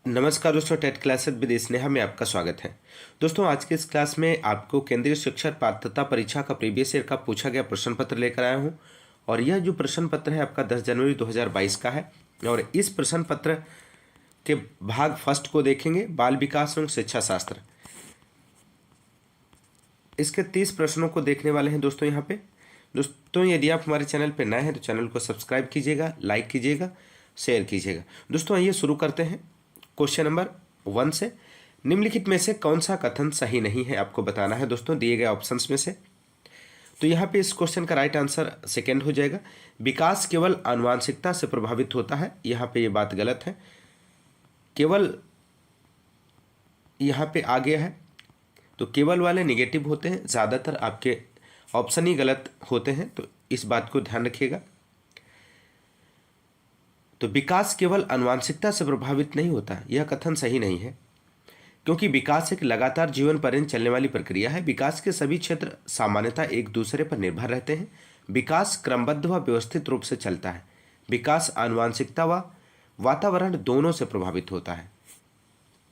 नमस्कार दोस्तों, TET classes with Sneha में आपका स्वागत है। दोस्तों, आज के इस क्लास में आपको केंद्रीय शिक्षक पात्रता परीक्षा का प्रीवियस ईयर का पूछा गया प्रश्न पत्र लेकर आया हूं। और यह जो प्रश्न पत्र है आपका 10 जनवरी 2022 का है। और इस प्रश्न पत्र के भाग फर्स्ट को देखेंगे, बाल विकास एवं शिक्षा शास्त्र। इसके 30 प्रश्नों को देखने वाले हैं दोस्तों। यहाँ पे दोस्तों, यदि आप हमारे चैनल पर नए हैं तो चैनल को सब्सक्राइब कीजिएगा, लाइक कीजिएगा, शेयर कीजिएगा। दोस्तों आइए शुरू करते हैं क्वेश्चन नंबर 1 से। निम्नलिखित में से कौन सा कथन सही नहीं है आपको बताना है दोस्तों, दिए गए ऑप्शंस में से। तो यहाँ पे इस क्वेश्चन का राइट आंसर सेकंड हो जाएगा। विकास केवल आनुवांशिकता से प्रभावित होता है, यहाँ पे ये बात गलत है। केवल यहाँ पे आ गया है तो केवल वाले निगेटिव होते हैं, ज़्यादातर आपके ऑप्शन ही गलत होते हैं, तो इस बात को ध्यान रखिएगा। तो विकास केवल आनुवांशिकता से प्रभावित नहीं होता, यह कथन सही नहीं है, क्योंकि विकास एक लगातार जीवन पर्यंत चलने वाली प्रक्रिया है। विकास के सभी क्षेत्र सामान्यतः एक दूसरे पर निर्भर रहते हैं। विकास क्रमबद्ध व व्यवस्थित रूप से चलता है। विकास आनुवांशिकता व वातावरण दोनों से प्रभावित होता है।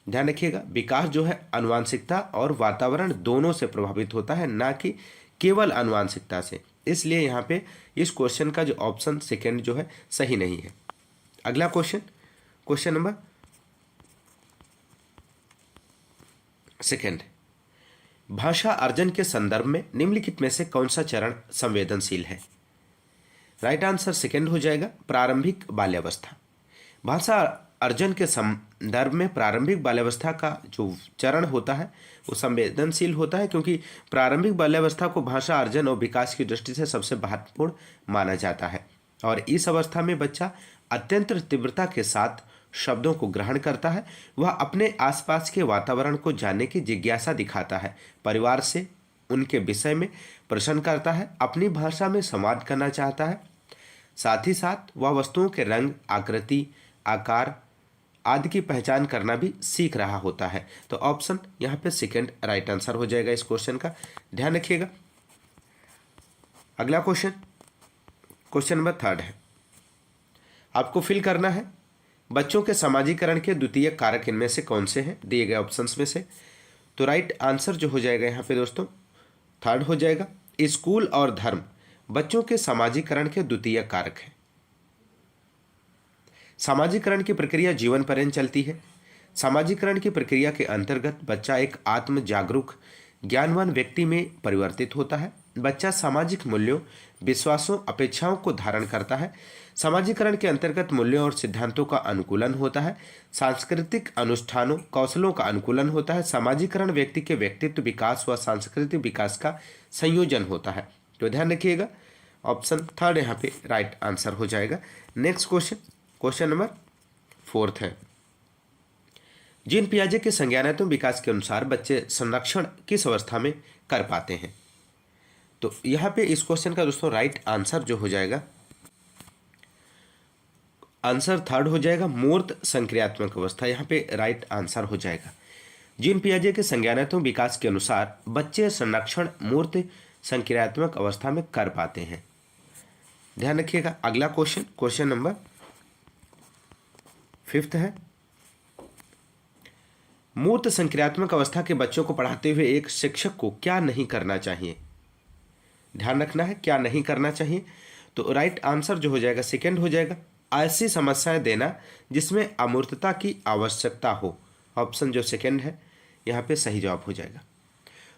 ध्यान रखिएगा, विकास जो है आनुवांशिकता और वातावरण दोनों से प्रभावित होता है, ना कि केवल आनुवांशिकता से। इसलिए यहाँ पे इस क्वेश्चन का जो ऑप्शन सेकेंड जो है सही नहीं है। अगला क्वेश्चन नंबर सेकेंड। भाषा अर्जन के संदर्भ में निम्नलिखित में से कौन सा चरण संवेदनशील है? राइट आंसर सेकेंड हो जाएगा, प्रारंभिक बाल्यावस्था। भाषा अर्जन के संदर्भ में प्रारंभिक बाल्यावस्था का जो चरण होता है वो संवेदनशील होता है, क्योंकि प्रारंभिक बाल्यावस्था को भाषा अर्जन और विकास की दृष्टि से सबसे महत्वपूर्ण माना जाता है। और इस अवस्था में बच्चा अत्यंत तीव्रता के साथ शब्दों को ग्रहण करता है। वह अपने आसपास के वातावरण को जानने की जिज्ञासा दिखाता है, परिवार से उनके विषय में प्रश्न करता है, अपनी भाषा में संवाद करना चाहता है। साथ ही साथ वह वस्तुओं के रंग, आकृति, आकार आदि की पहचान करना भी सीख रहा होता है। तो ऑप्शन यहाँ पे सेकेंड राइट आंसर हो जाएगा इस क्वेश्चन का, ध्यान रखिएगा। अगला क्वेश्चन नंबर थर्ड है। आपको फिल करना है बच्चों के समाजीकरण के द्वितीय कारक इनमें से कौन से हैं, दिए गए ऑप्शंस में से। तो राइट आंसर जो हो जाएगा यहाँ पे दोस्तों थर्ड हो जाएगा। स्कूल और धर्म बच्चों के समाजीकरण के द्वितीय कारक है। समाजीकरण की प्रक्रिया जीवन पर्यंत चलती है। समाजीकरण की प्रक्रिया के अंतर्गत बच्चा एक आत्म जागरूक ज्ञानवान व्यक्ति में परिवर्तित होता है। बच्चा सामाजिक मूल्यों, विश्वासों, अपेक्षाओं को धारण करता है। समाजीकरण के अंतर्गत मूल्यों और सिद्धांतों का अनुकूलन होता है। सांस्कृतिक अनुष्ठानों, कौशलों का अनुकूलन होता है। समाजीकरण व्यक्ति के व्यक्तित्व विकास व सांस्कृतिक विकास का संयोजन होता है। तो ध्यान रखिएगा, ऑप्शन थर्ड यहाँ पे राइट आंसर हो जाएगा। नेक्स्ट क्वेश्चन नंबर फोर्थ है। जीन पियाजे के संज्ञानात्मक विकास के अनुसार बच्चे संरक्षण किस अवस्था में कर पाते हैं? तो यहाँ पे इस क्वेश्चन का दोस्तों राइट आंसर जो हो जाएगा, आंसर थर्ड हो जाएगा, मूर्त संक्रियात्मक अवस्था। यहाँ पे राइट आंसर हो जाएगा। जीन पियाजे के संज्ञानात्मक विकास के अनुसार बच्चे संरक्षण मूर्त संक्रियात्मक अवस्था में कर पाते हैं। ध्यान रखिएगा। अगला क्वेश्चन नंबर फिफ्थ है। मूर्त संक्रियात्मक अवस्था के बच्चों को पढ़ाते हुए एक शिक्षक को क्या नहीं करना चाहिए? ध्यान रखना है, क्या नहीं करना चाहिए। तो राइट आंसर जो हो जाएगा सेकंड हो जाएगा, ऐसी समस्याएं देना जिसमें अमूर्तता की आवश्यकता हो। ऑप्शन जो सेकंड है यहाँ पे सही जवाब हो जाएगा।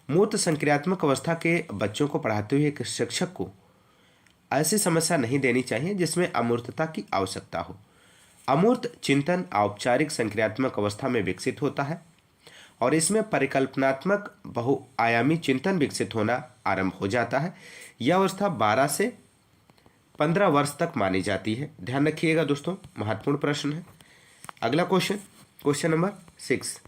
मूर्त संक्रियात्मक अवस्था के बच्चों को पढ़ाते हुए एक शिक्षक को ऐसी समस्या नहीं देनी चाहिए जिसमें अमूर्तता की आवश्यकता हो। अमूर्त चिंतन औपचारिक संक्रियात्मक अवस्था में विकसित होता है और इसमें परिकल्पनात्मक बहुआयामी चिंतन विकसित होना आरंभ हो जाता है। यह अवस्था 12 से 15 वर्ष तक मानी जाती है। ध्यान रखिएगा दोस्तों, महत्वपूर्ण प्रश्न है। अगला क्वेश्चन नंबर 6।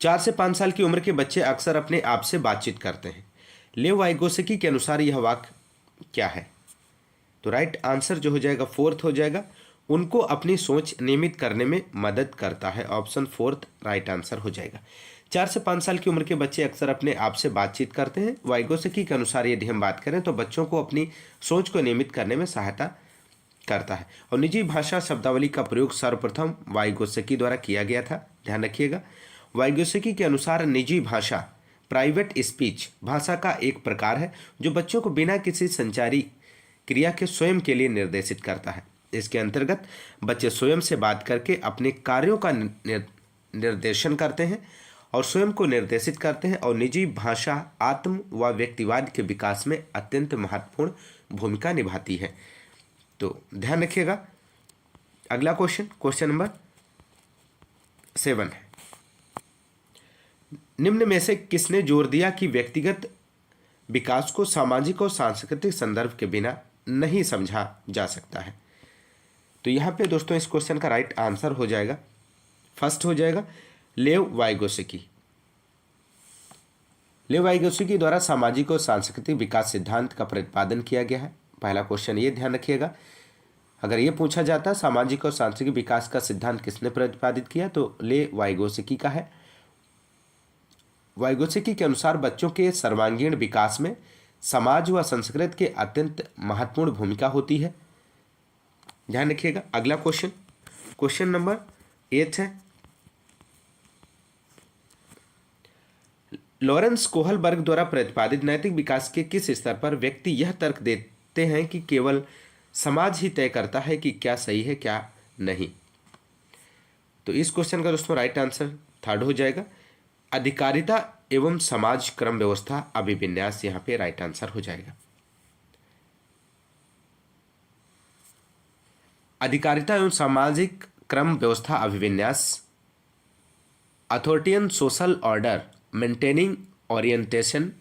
4 से 5 साल की उम्र के बच्चे अक्सर अपने आप से बातचीत करते हैं। लेव वाइगोस्की के अनुसार यह वाक्य क्या है? तो राइट आंसर जो हो जाएगा फोर्थ हो जाएगा, उनको अपनी सोच नियमित करने में मदद करता है। ऑप्शन फोर्थ राइट आंसर हो जाएगा। 4 से 5 साल की उम्र के बच्चे अक्सर अपने आप से बातचीत करते हैं। वाइगोस्की के अनुसार यदि हम बात करें तो बच्चों को अपनी सोच को नियमित करने में सहायता करता है। और निजी भाषा शब्दावली का प्रयोग सर्वप्रथम वाइगोत्स्की द्वारा किया गया था, ध्यान रखिएगा। वाइगोत्स्की के अनुसार निजी भाषा, प्राइवेट स्पीच, भाषा का एक प्रकार है जो बच्चों को बिना किसी संचारी क्रिया के स्वयं के लिए निर्देशित करता है। इसके अंतर्गत बच्चे स्वयं से बात करके अपने कार्यों का निर्देशन करते हैं और स्वयं को निर्देशित करते हैं। और निजी भाषा आत्म व व्यक्तिवाद के विकास में अत्यंत महत्वपूर्ण भूमिका निभाती है। तो ध्यान रखिएगा। अगला क्वेश्चन, क्वेश्चन नंबर 7 है, निम्न में से किसने जोर दिया कि व्यक्तिगत विकास को सामाजिक और सांस्कृतिक संदर्भ के बिना नहीं समझा जा सकता है। तो यहाँ पे दोस्तों इस क्वेश्चन का राइट आंसर हो जाएगा, फर्स्ट हो जाएगा लेव वाइगोत्स्की। लेव वाइगोत्स्की द्वारा सामाजिक और सांस्कृतिक विकास सिद्धांत का प्रतिपादन किया गया है। पहला क्वेश्चन ये ध्यान रखिएगा, अगर ये पूछा जाता सामाजिक और सांस्कृतिक विकास का सिद्धांत किसने प्रतिपादित किया तो लेव वाइगोत्स्की का है। वाइगोत्स्की के अनुसार बच्चों के सर्वांगीण विकास में समाज व संस्कृति के अत्यंत महत्वपूर्ण भूमिका होती है, ध्यान रखिएगा। अगला क्वेश्चन, क्वेश्चन नंबर 8 है, लॉरेंस कोहलबर्ग द्वारा प्रतिपादित नैतिक विकास के किस स्तर पर व्यक्ति यह तर्क देते हैं कि केवल समाज ही तय करता है कि क्या सही है क्या नहीं। तो इस क्वेश्चन का दोस्तों राइट आंसर थर्ड हो जाएगा, अधिकारिता एवं समाज क्रम व्यवस्था अभिविन्यास, यहां पे राइट आंसर हो जाएगा। अधिकारिता एवं सामाजिक क्रम व्यवस्था अभिविन्यास, अथॉरिटियन सोशल ऑर्डर मेंटेनिंग ओरिएंटेशन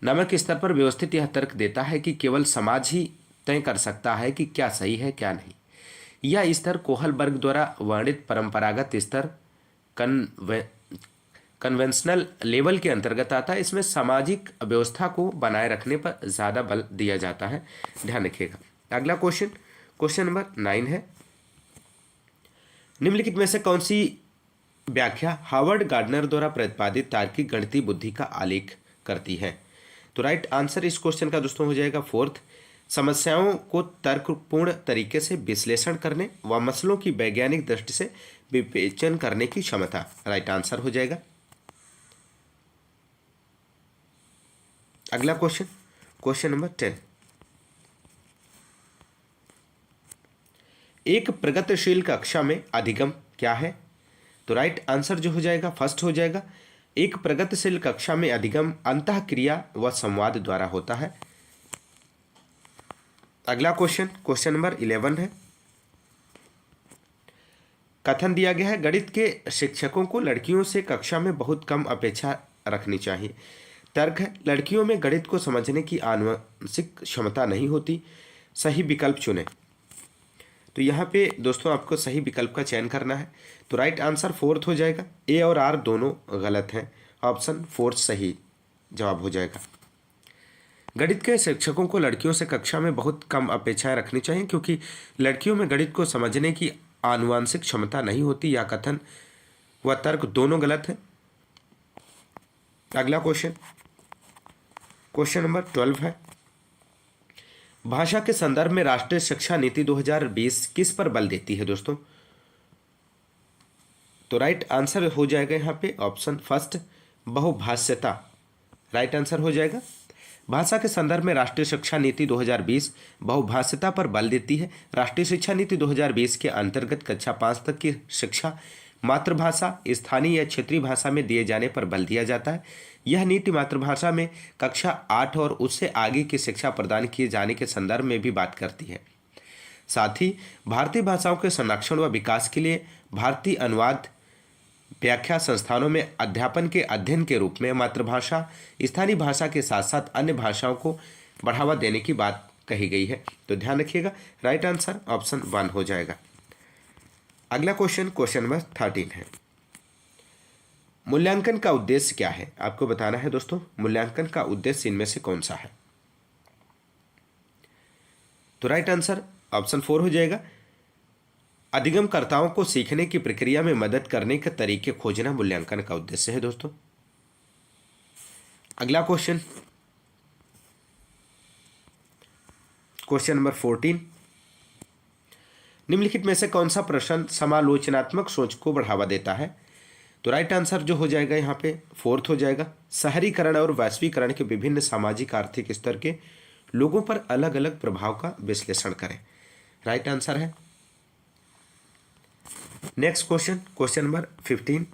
नामक स्तर पर व्यवस्थित यह तर्क देता है कि केवल समाज ही तय कर सकता है कि क्या सही है क्या नहीं। यह स्तर कोहलबर्ग द्वारा वर्णित परंपरागत स्तर कन्वेंशनल लेवल के अंतर्गत आता है। इसमें सामाजिक व्यवस्था को बनाए रखने पर ज़्यादा बल दिया जाता है, ध्यान रखिएगा। अगला क्वेश्चन, क्वेश्चन नंबर 9 है, निम्नलिखित में से कौन सी व्याख्या हार्वर्ड गार्डनर द्वारा प्रतिपादित तार्किक गणितीय बुद्धि का आलेख करती है। तो राइट आंसर इस क्वेश्चन का दोस्तों हो जाएगा फोर्थ, समस्याओं को तर्कपूर्ण तरीके से विश्लेषण करने व मसलों की वैज्ञानिक दृष्टि से विवेचन करने की क्षमता, राइट आंसर हो जाएगा। अगला क्वेश्चन, क्वेश्चन नंबर 10, एक प्रगतिशील कक्षा में अधिगम क्या है। तो राइट आंसर जो हो जाएगा फर्स्ट हो जाएगा, एक प्रगतिशील कक्षा में अधिगम अंतःक्रिया व संवाद द्वारा होता है। अगला क्वेश्चन, क्वेश्चन नंबर 11 है, कथन दिया गया है गणित के शिक्षकों को लड़कियों से कक्षा में बहुत कम अपेक्षा रखनी चाहिए। तर्क है लड़कियों में गणित को समझने की आनुवंशिक क्षमता नहीं होती, सही विकल्प चुनें। तो यहाँ पे दोस्तों आपको सही विकल्प का चयन करना है। तो राइट आंसर फोर्थ हो जाएगा, ए और आर दोनों गलत हैं, ऑप्शन फोर्थ सही जवाब हो जाएगा। गणित के शिक्षकों को लड़कियों से कक्षा में बहुत कम अपेक्षाएं रखनी चाहिए क्योंकि लड़कियों में गणित को समझने की आनुवंशिक क्षमता नहीं होती, या कथन व तर्क दोनों गलत है। अगला क्वेश्चन, क्वेश्चन नंबर 12 है, भाषा के संदर्भ में राष्ट्रीय शिक्षा नीति 2020 किस पर बल देती है दोस्तों। तो राइट आंसर हो जाएगा यहाँ पे ऑप्शन फर्स्ट, बहुभाषिता, राइट आंसर हो जाएगा। भाषा के संदर्भ में राष्ट्रीय शिक्षा नीति 2020 बहुभाषिता पर बल देती है। राष्ट्रीय शिक्षा नीति 2020 के अंतर्गत कक्षा 5 तक की शिक्षा मातृभाषा, स्थानीय या क्षेत्रीय भाषा में दिए जाने पर बल दिया जाता है। यह नीति मातृभाषा में कक्षा 8 और उससे आगे की शिक्षा प्रदान किए जाने के संदर्भ में भी बात करती है। साथ ही भारतीय भाषाओं के संरक्षण व विकास के लिए भारतीय अनुवाद व्याख्या संस्थानों में अध्यापन के अध्ययन के रूप में मातृभाषा, स्थानीय भाषा के साथ साथ अन्य भाषाओं को बढ़ावा देने की बात कही गई है। तो ध्यान रखिएगा, राइट आंसर ऑप्शन 1 हो जाएगा। अगला क्वेश्चन, क्वेश्चन नंबर 13 है, मूल्यांकन का उद्देश्य क्या है। आपको बताना है दोस्तों मूल्यांकन का उद्देश्य इनमें से कौन सा है। तो राइट आंसर ऑप्शन 4 हो जाएगा, अधिगमकर्ताओं को सीखने की प्रक्रिया में मदद करने के तरीके खोजना मूल्यांकन का उद्देश्य है दोस्तों। अगला क्वेश्चन, क्वेश्चन नंबर 14, निम्नलिखित में से कौन सा प्रश्न समालोचनात्मक सोच को बढ़ावा देता है? तो राइट आंसर जो हो जाएगा यहाँ पे फोर्थ हो जाएगा, शहरीकरण और वैश्वीकरण के विभिन्न सामाजिक आर्थिक स्तर के लोगों पर अलग अलग प्रभाव का विश्लेषण करें। राइट आंसर है। नेक्स्ट क्वेश्चन, क्वेश्चन नंबर 15,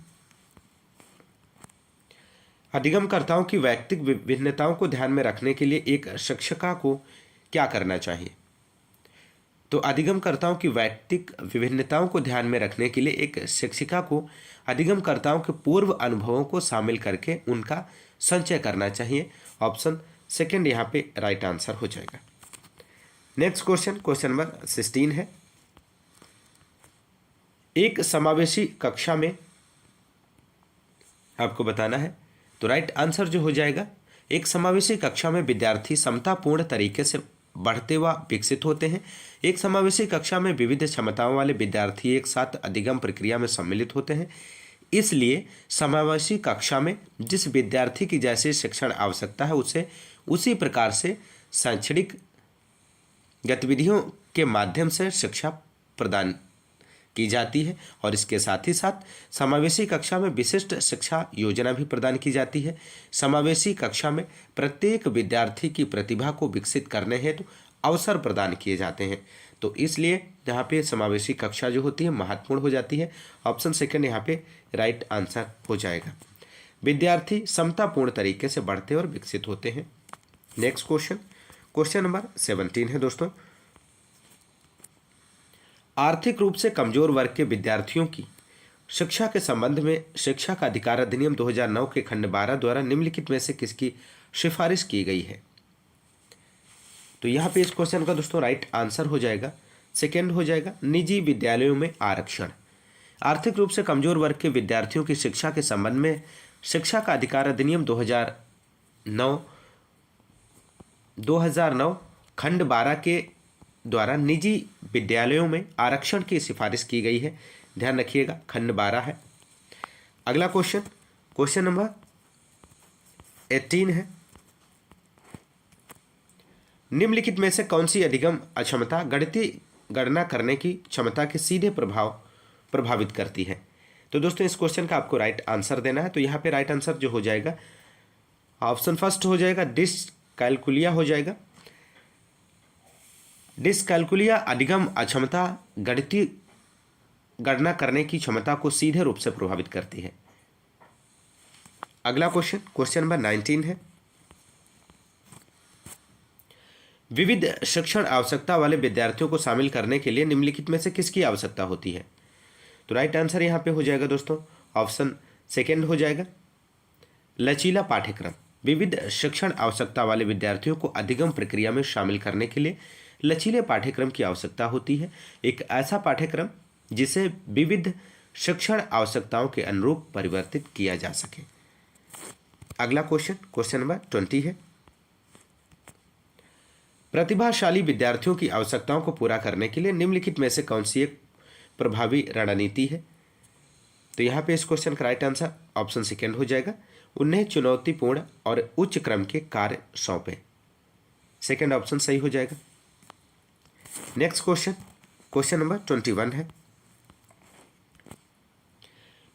अधिगमकर्ताओं की वैयक्तिक विभिन्नताओं को ध्यान में रखने के लिए एक शिक्षिका को क्या करना चाहिए? तो अधिगमकर्ताओं की वैयक्तिक विभिन्नताओं को ध्यान में रखने के लिए एक शिक्षिका को अधिगमकर्ताओं के पूर्व अनुभवों को शामिल करके उनका संचय करना चाहिए। ऑप्शन सेकंड यहाँ पे राइट आंसर हो जाएगा। नेक्स्ट क्वेश्चन, क्वेश्चन नंबर 16 है, एक समावेशी कक्षा में आपको बताना है। तो राइट आंसर जो हो जाएगा, एक समावेशी कक्षा में विद्यार्थी समतापूर्ण तरीके से बढ़ते व विकसित होते हैं। एक समावेशी कक्षा में विविध क्षमताओं वाले विद्यार्थी एक साथ अधिगम प्रक्रिया में सम्मिलित होते हैं। इसलिए समावेशी कक्षा में जिस विद्यार्थी की जैसी शिक्षण आवश्यकता है उसे उसी प्रकार से शैक्षणिक गतिविधियों के माध्यम से शिक्षा प्रदान की जाती है और इसके साथ ही साथ समावेशी कक्षा में विशिष्ट शिक्षा योजना भी प्रदान की जाती है। समावेशी कक्षा में प्रत्येक विद्यार्थी की प्रतिभा को विकसित करने हेतु अवसर प्रदान किए जाते हैं। तो इसलिए यहाँ पे समावेशी कक्षा जो होती है महत्वपूर्ण हो जाती है। ऑप्शन सेकंड यहाँ पे राइट आंसर हो जाएगा। विद्यार्थी समतापूर्ण तरीके से बढ़ते और विकसित होते हैं। नेक्स्ट क्वेश्चन, क्वेश्चन नंबर 17 है दोस्तों, आर्थिक रूप से कमजोर वर्ग के विद्यार्थियों की शिक्षा के संबंध में शिक्षा का अधिकार अधिनियम 2009 के खंड 12 द्वारा निम्नलिखित में से किसकी सिफारिश की गई है? तो यहाँ पे इस क्वेश्चन का दोस्तों राइट आंसर हो जाएगा, सेकंड हो जाएगा, निजी विद्यालयों में आरक्षण। आर्थिक रूप से कमजोर वर्ग के विद्यार्थियों की शिक्षा के संबंध में शिक्षा का अधिकार अधिनियम 2009 खंड 12 के द्वारा निजी विद्यालयों में आरक्षण की सिफारिश की गई है। ध्यान रखिएगा, खंड 12 है। अगला क्वेश्चन, क्वेश्चन नंबर 18 है, निम्नलिखित में से कौन सी अधिगम अक्षमता गणितीय गणना करने की क्षमता के सीधे प्रभावित करती है? तो दोस्तों इस क्वेश्चन का आपको राइट आंसर देना है। तो यहाँ पे राइट आंसर जो हो जाएगा, ऑप्शन फर्स्ट हो जाएगा, डिसकैलकुलिया हो जाएगा। डिसकैलकुलिया अधिगम अक्षमता गणितीय गणना करने की क्षमता को सीधे रूप से प्रभावित करती है। अगला क्वेश्चन, क्वेश्चन नंबर 19 है, विविध शिक्षण आवश्यकता वाले विद्यार्थियों को शामिल करने के लिए निम्नलिखित में से किसकी आवश्यकता होती है? तो राइट आंसर यहाँ पे हो जाएगा दोस्तों, ऑप्शन सेकंड हो जाएगा, लचीला पाठ्यक्रम। विविध शिक्षण आवश्यकता वाले विद्यार्थियों को अधिगम प्रक्रिया में शामिल करने के लिए लचीले पाठ्यक्रम की आवश्यकता होती है। एक ऐसा पाठ्यक्रम जिसे विविध शिक्षण आवश्यकताओं के अनुरूप परिवर्तित किया जा सके। अगला क्वेश्चन, क्वेश्चन नंबर 20 है, प्रतिभाशाली विद्यार्थियों की आवश्यकताओं को पूरा करने के लिए निम्नलिखित में से कौन सी एक प्रभावी रणनीति है? तो यहाँ पे इस क्वेश्चन का राइट आंसर ऑप्शन सेकंड हो जाएगा, उन्हें चुनौतीपूर्ण और उच्च क्रम के कार्य सौंपे। सेकंड ऑप्शन सही हो जाएगा। नेक्स्ट क्वेश्चन, क्वेश्चन नंबर 21 है,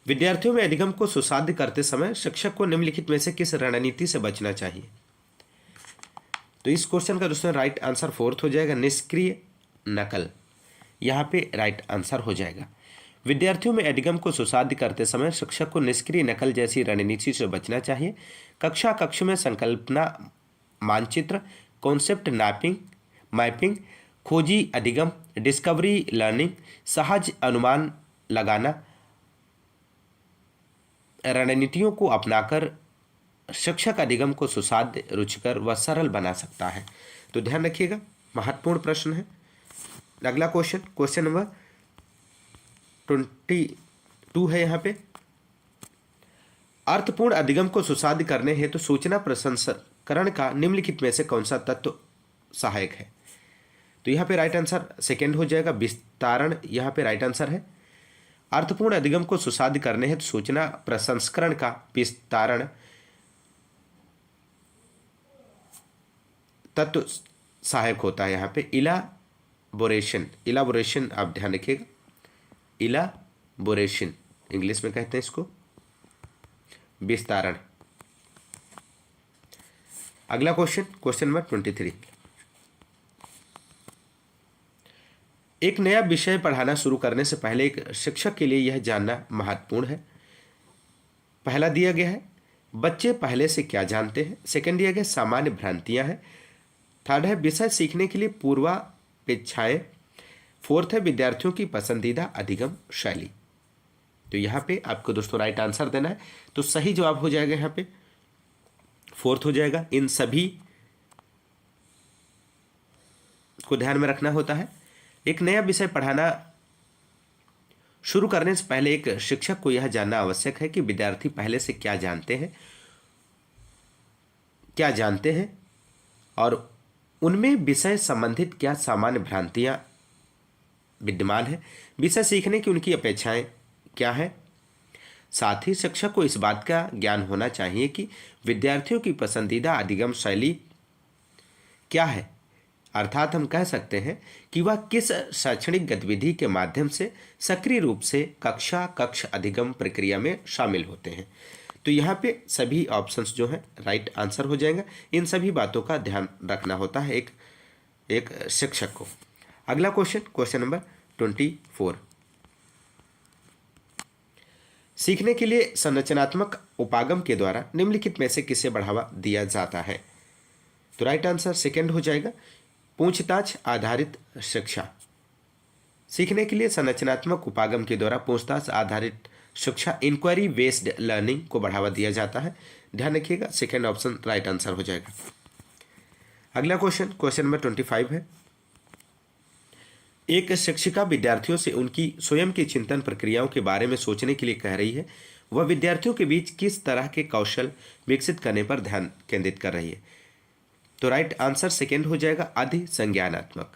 विद्यार्थियों में अधिगम को सुसाध्य करते समय शिक्षक को निम्नलिखित में से किस रणनीति से बचना चाहिए? तो इस क्वेश्चन का दोस्तों राइट आंसर फोर्थ हो जाएगा, निष्क्रिय नकल। यहाँ पे राइट आंसर हो जाएगा। विद्यार्थियों में अधिगम को सुसाध्य करते समय शिक्षक को निष्क्रिय नकल जैसी रणनीति से बचना चाहिए। कक्ष में संकल्पना मानचित्र, कॉन्सेप्ट मैपिंग, खोजी अधिगम, डिस्कवरी लर्निंग, सहज अनुमान लगाना रणनीतियों को अपनाकर शिक्षक अधिगम को सुसाध्य, रुचिकर व सरल बना सकता है। तो ध्यान रखिएगा, महत्वपूर्ण प्रश्न है। अगला क्वेश्चन, क्वेश्चन नंबर 22 है यहाँ पे, अर्थपूर्ण अधिगम को सुसाध्य करने हेतु सूचना प्रसंस्करण का निम्नलिखित में से कौन सा तत्व सहायक है? तो यहाँ पे राइट आंसर सेकंड हो जाएगा, विस्तारण यहाँ पे राइट आंसर है। अर्थपूर्ण अधिगम को सुसाध्य करने हेतु सूचना प्रसंस्करण का विस्तारण तत्व सहायक होता है। यहाँ पे इला इलाबोरेशन आप ध्यान रखिएगा, इलाबोरेशन इंग्लिश में कहते हैं इसको विस्तारण। अगला क्वेश्चन नंबर 23। एक नया विषय पढ़ाना शुरू करने से पहले एक शिक्षक के लिए यह जानना महत्वपूर्ण है। पहला दिया गया है बच्चे पहले से क्या जानते हैं। सेकंड दिया गया सामान्य भ्रांतियां हैं। थर्ड है विषय सीखने के लिए पूर्वापेक्षाएं। फोर्थ है विद्यार्थियों की पसंदीदा अधिगम शैली। तो यहाँ पे आपको दोस्तों राइट आंसर देना है। तो सही जवाब हो जाएगा यहाँ पे फोर्थ हो जाएगा। इन सभी को ध्यान में रखना होता है। एक नया विषय पढ़ाना शुरू करने से पहले एक शिक्षक को यह जानना आवश्यक है कि विद्यार्थी पहले से क्या जानते हैं और उनमें विषय संबंधित क्या सामान्य भ्रांतियां विद्यमान है। विषय सीखने की उनकी अपेक्षाएं क्या है। साथ ही शिक्षक को इस बात का ज्ञान होना चाहिए कि विद्यार्थियों की पसंदीदा अधिगम शैली क्या है, अर्थात हम कह सकते हैं कि वह किस शैक्षणिक गतिविधि के माध्यम से सक्रिय रूप से कक्ष अधिगम प्रक्रिया में शामिल होते हैं। तो यहाँ पे सभी ऑप्शंस जो हैं राइट आंसर हो जाएंगे। इन सभी बातों का ध्यान रखना होता है एक शिक्षक को। अगला क्वेश्चन नंबर 24। सीखने के लिए संरचनात्मक उपागम के द्वारा निम्नलिखित में से किसे बढ़ावा दिया जाता है। तो राइट आंसर सेकंड हो जाएगा, पूछताछ आधारित शिक्षा। सीखने के लिए संरचनात्मक उपागम के द्वारा पूछताछ आधारित शिक्षा इंक्वायरी बेस्ड लर्निंग को बढ़ावा दिया जाता है। ध्यान रखिएगा सेकंड ऑप्शन राइट आंसर हो जाएगा। अगला क्वेश्चन नंबर 25 है। एक शिक्षिका विद्यार्थियों से उनकी स्वयं की चिंतन प्रक्रियाओं के बारे में सोचने के लिए कह रही है। वह विद्यार्थियों के बीच किस तरह के कौशल विकसित करने पर ध्यान केंद्रित कर रही है। तो राइट आंसर सेकंड हो जाएगा, अधिसंज्ञानात्मक।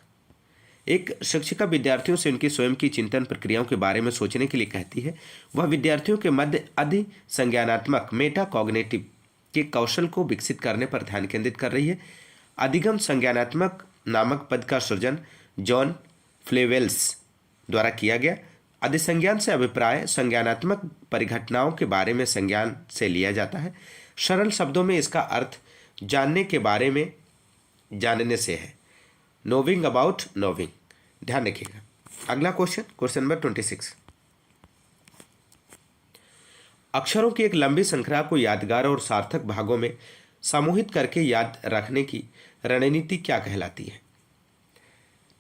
एक शिक्षिका विद्यार्थियों से उनकी स्वयं की चिंतन प्रक्रियाओं के बारे में सोचने के लिए कहती है। वह विद्यार्थियों के मध्य अधिसंज्ञानात्मक मेटाकॉग्निटिव के कौशल को विकसित करने पर ध्यान केंद्रित कर रही है। अधिगम संज्ञानात्मक नामक पद का सृजन जॉन फ्लेवेल्स द्वारा किया गया। अधिसंज्ञान से अभिप्राय संज्ञानात्मक परिघटनाओं के बारे में संज्ञान से लिया जाता है। सरल शब्दों में इसका अर्थ जानने के बारे में जानने से है, नोविंग अबाउट नोविंग। ध्यान रखिएगा। अगला क्वेश्चन नंबर 26। अक्षरों की एक लंबी श्रृंखला को यादगार और सार्थक भागों में समूहित करके याद रखने की रणनीति क्या कहलाती है।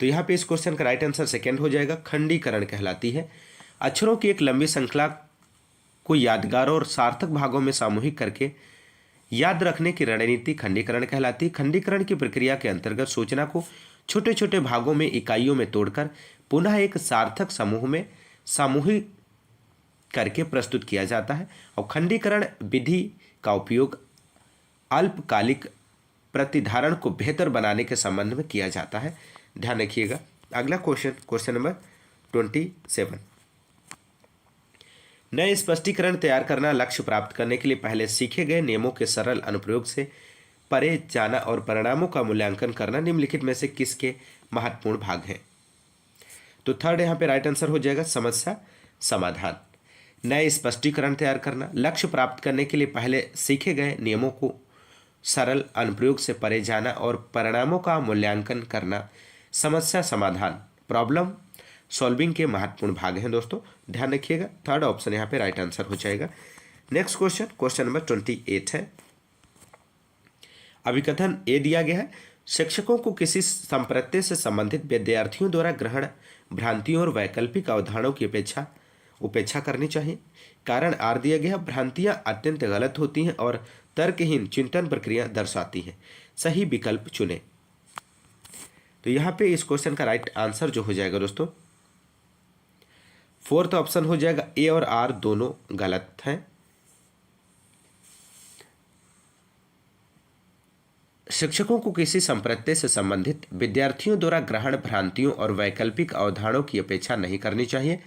तो यहाँ पे इस क्वेश्चन का राइट आंसर सेकंड हो जाएगा, खंडीकरण कहलाती है। अक्षरों की एक लंबी श्रृंखला को यादगार और सार्थक भागों में सामूहिक करके याद रखने की रणनीति खंडीकरण कहलाती है। खंडीकरण की प्रक्रिया के अंतर्गत सूचना को छोटे छोटे भागों में इकाइयों में तोड़कर पुनः एक सार्थक समूह में सामूहिक करके प्रस्तुत किया जाता है। और खंडीकरण विधि का उपयोग अल्पकालिक प्रतिधारण को बेहतर बनाने के संबंध में किया जाता है। ध्यान रखिएगा। अगला क्वेश्चन नंबर 27। नए स्पष्टीकरण तैयार करना। लक्ष्य प्राप्त करने के लिए पहले सीखे गए नियमों के सरल अनुप्रयोग से परे जाना और परिणामों का मूल्यांकन करना निम्नलिखित में से किसके महत्वपूर्ण भाग हैं। तो थर्ड यहाँ पे राइट आंसर हो जाएगा, समस्या समाधान। नए स्पष्टीकरण तैयार करना, लक्ष्य प्राप्त करने के लिए पहले सीखे गए नियमों को सरल अनुप्रयोग से परे जाना और परिणामों का मूल्यांकन करना समस्या समाधान प्रॉब्लम सॉल्विंग के महत्वपूर्ण भाग हैं दोस्तों। ध्यान रखिएगा। थर्ड ऑप्शन यहाँ पे राइट आंसर हो जाएगा। नेक्स्ट क्वेश्चन नंबर 28 है। अभिकथन ए दिया गया है, शिक्षकों को किसी संप्रत्यय से संबंधित विद्यार्थियों द्वारा ग्रहण भ्रांतियों और वैकल्पिक अवधारणाओं की उपेक्षा करनी चाहिए। कारण आर दिया गया, भ्रांतियां अत्यंत गलत होती हैं और तर्कहीन चिंतन प्रक्रिया दर्शाती हैं। सही विकल्प चुने। तो यहाँ पे इस क्वेश्चन का राइट आंसर जो हो जाएगा दोस्तों, फोर्थ ऑप्शन हो जाएगा। ए और आर दोनों गलत हैं। शिक्षकों को किसी संप्रत्यय से संबंधित विद्यार्थियों द्वारा ग्रहण भ्रांतियों और वैकल्पिक अवधारणाओं की अपेक्षा नहीं करनी चाहिए,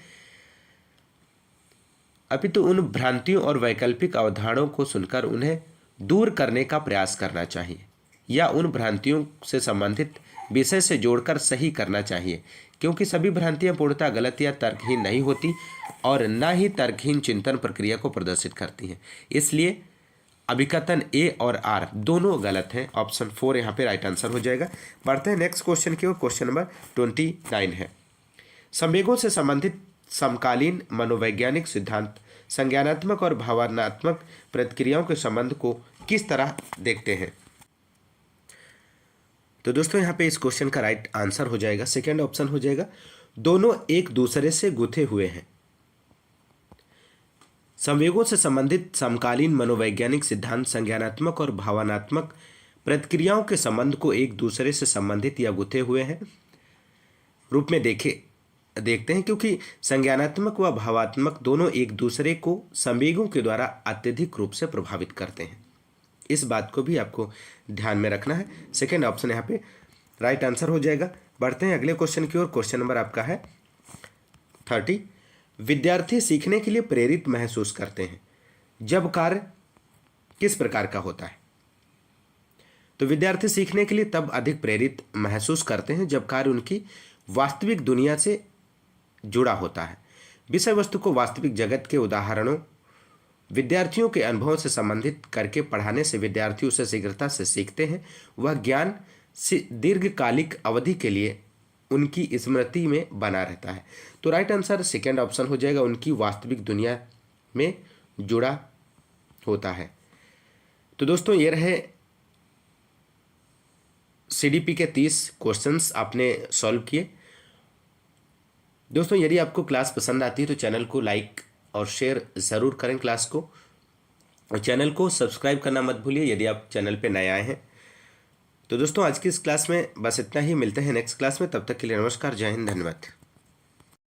अपितु उन भ्रांतियों और वैकल्पिक अवधारणाओं को सुनकर उन्हें दूर करने का प्रयास करना चाहिए या उन भ्रांतियों से संबंधित विषय से जोड़कर सही करना चाहिए, क्योंकि सभी भ्रांतियां पूर्णतः गलत या तर्कहीन नहीं होती और न ही तर्कहीन चिंतन प्रक्रिया को प्रदर्शित करती हैं। इसलिए अभिकथन ए और आर दोनों गलत हैं। ऑप्शन 4 यहाँ पे राइट आंसर हो जाएगा। बढ़ते हैं नेक्स्ट क्वेश्चन की ओर। क्वेश्चन नंबर 29 है, संवेगों से संबंधित समकालीन मनोवैज्ञानिक सिद्धांत संज्ञानात्मक और भावनात्मक प्रतिक्रियाओं के संबंध को किस तरह देखते हैं? तो दोस्तों यहाँ पे इस क्वेश्चन का राइट आंसर हो जाएगा सेकेंड ऑप्शन हो जाएगा, दोनों एक दूसरे से गुथे हुए हैं। संवेगों से संबंधित समकालीन मनोवैज्ञानिक सिद्धांत संज्ञानात्मक और भावनात्मक प्रतिक्रियाओं के संबंध को एक दूसरे से संबंधित या गुथे हुए हैं रूप में देखते हैं, क्योंकि संज्ञानात्मक व भावात्मक दोनों एक दूसरे को संवेगों के द्वारा अत्यधिक रूप से प्रभावित करते हैं। इस बात को भी आपको ध्यान में रखना है। सेकेंड ऑप्शन यहाँ पे राइट आंसर हो जाएगा। बढ़ते हैं अगले क्वेश्चन की ओर। क्वेश्चन नंबर आपका है 30, विद्यार्थी सीखने के लिए प्रेरित महसूस करते हैं जब कार्य किस प्रकार का होता है? तो विद्यार्थी सीखने के लिए तब अधिक प्रेरित महसूस करते हैं जब कार्य उनकी वास्तविक दुनिया से जुड़ा होता है। विषय वस्तु को वास्तविक जगत के उदाहरणों विद्यार्थियों के अनुभवों से संबंधित करके पढ़ाने से विद्यार्थी उसे शीघ्रता से सीखते हैं। वह ज्ञान दीर्घकालिक अवधि के लिए उनकी स्मृति में बना रहता है। तो राइट आंसर सेकेंड ऑप्शन हो जाएगा, उनकी वास्तविक दुनिया में जुड़ा होता है। तो दोस्तों ये रहे सीडीपी के 30 क्वेश्चंस आपने सॉल्व किए। दोस्तों यदि आपको क्लास पसंद आती है तो चैनल को लाइक और शेयर ज़रूर करें क्लास को, और चैनल को सब्सक्राइब करना मत भूलिए यदि आप चैनल पे नए आए हैं। तो दोस्तों आज की इस क्लास में बस इतना ही, मिलते हैं नेक्स्ट क्लास में। तब तक के लिए नमस्कार, जय हिंद, धन्यवाद।